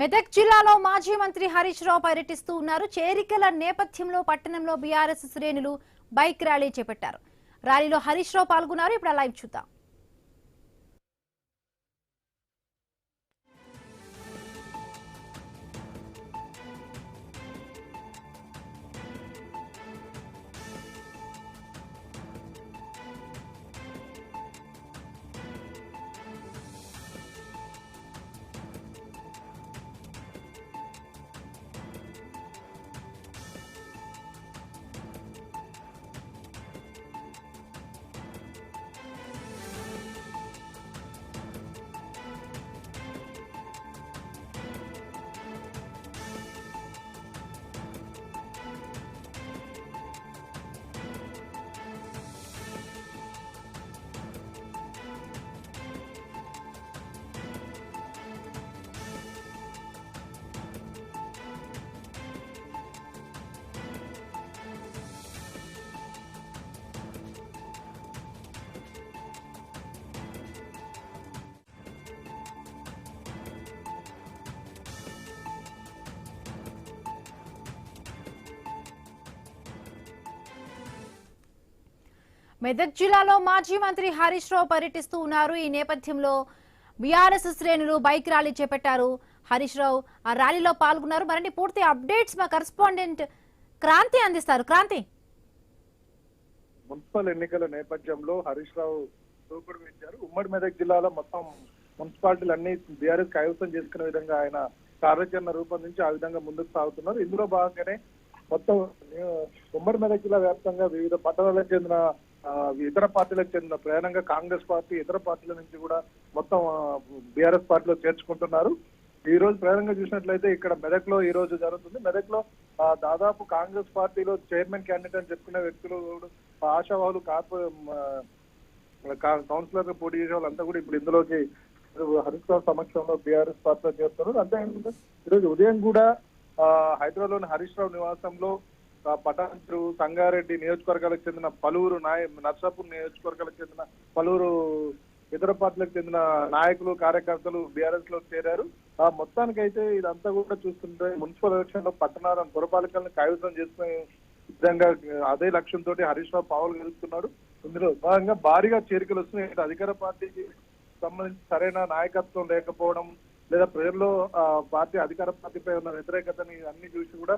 మెదక్ జిల్లాలో మాజీ మంత్రి హరీష్ రావు పర్యటిస్తూ ఉన్నారు. చేరికల నేపథ్యంలో పట్టణంలో బీఆర్ఎస్ శ్రేణులు బైక్ ర్యాలీ చేపట్టారు. ర్యాలీలో హరీష్ రావు పాల్గొన్నారు. ఇప్పుడు లైవ్ చూద్దాం. మెదక్ జిల్లాలో మాజీ మంత్రి హరీష్ రావు పర్యటిస్తూ ఉన్నారు. ఈ నేపథ్యంలో బీఆర్ఎస్ శ్రేణులు బైక్ ర్యాలీ చేపట్టారు. హరీష్ రావు ఆ ర్యాలీలో పాల్గొన్నారు. మరిన్ని పూర్తి అప్డేట్స్ మా కరెస్పాండెంట్ క్రాంతి అందిస్తారు. క్రాంతి, మున్సిపల్ ఎన్నికల నేపథ్యంలో హరీష్ రావు దూకుడు పెంచారు. ఉమ్మడి మెదక్ జిల్లాలో మొత్తం మున్సిపాలిటీలన్నీ బీఆర్ఎస్ కైవసం చేసుకునే విధంగా ఆయన కార్యాచరణ రూపొందించి ఆ విధంగా ముందుకు సాగుతున్నారు. ఇందులో భాగంగానే మొత్తం ఉమ్మడి మెదక్ జిల్లా వ్యాప్తంగా వివిధ పట్టణాలకు చెందిన ఇతర పార్టీలకు చెందిన ప్రయాణంగా కాంగ్రెస్ పార్టీ ఇతర పార్టీల నుంచి కూడా మొత్తం బీఆర్ఎస్ పార్టీలో చేర్చుకుంటున్నారు. ఈ రోజు ప్రయాణంగా చూసినట్లయితే ఇక్కడ మెదక్ లో ఈ రోజు జరుగుతుంది. మెదక్ లో దాదాపు కాంగ్రెస్ పార్టీలో చైర్మన్ క్యాండిడేట్ అని చెప్పుకునే వ్యక్తులు ఆశావాహులు కౌన్సిలర్ పోటీ చేసే వాళ్ళంతా కూడా ఇప్పుడు ఇందులోకి హరీష్ రావు సమక్షంలో బీఆర్ఎస్ పార్టీలో చేరుతున్నారు. అంతేకాకుండా ఈరోజు ఉదయం కూడా హైదరాబాద్ లోని హరీష్ రావు నివాసంలో పటాన్చెరు, సంగారెడ్డి నియోజకవర్గాలకు చెందిన పలువురు నర్సాపూర్ నియోజకవర్గాలకు చెందిన పలువురు ఇతర పార్టీలకు చెందిన నాయకులు కార్యకర్తలు బీఆర్ఎస్ లో చేరారు. మొత్తానికైతే ఇదంతా కూడా చూస్తుంటే మున్సిపల్ ఎలక్షన్ లో పట్టణాలను పురపాలికలను కైవసం చేసుకునే విధంగా అదే లక్ష్యంతో హరీష్ రావు పావులు గెలుస్తున్నాడు. ఇందులో భాగంగా భారీగా చేరికలు వస్తున్నాయి. అధికార పార్టీకి సంబంధించి సరైన నాయకత్వం లేకపోవడం లేదా ప్రజల్లో పార్టీ అధికార పార్టీపై ఉన్న వ్యతిరేకతని అన్ని చూసి కూడా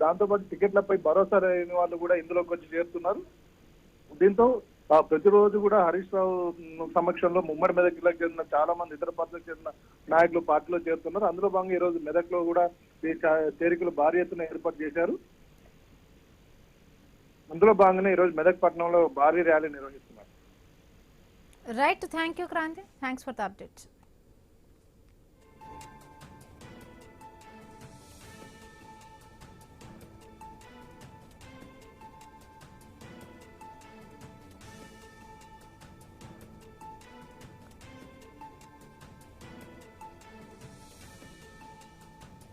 దాంతోపాటు టికెట్లపై భరోసా లేని వాళ్ళు కూడా ఇందులోకి వచ్చి చేరుతున్నారు. దీంతో ప్రతిరోజు కూడా హరీష్ రావు సమక్షంలో ఉమ్మడి మెదక్ జిల్లాకు చెందిన చాలా మంది ఇతర పార్టీలకు చెందిన నాయకులు పార్టీలో చేరుతున్నారు. అందులో భాగంగా ఈ రోజు మెదక్ లో కూడా ఈ చేరికలు భారీ ఎత్తున ఏర్పాటు చేశారు. అందులో భాగంగానే ఈ రోజు మెదక్ పట్టణంలో భారీ ర్యాలీ నిర్వహిస్తున్నారు. Right, thank you Kranti, thanks for the updates.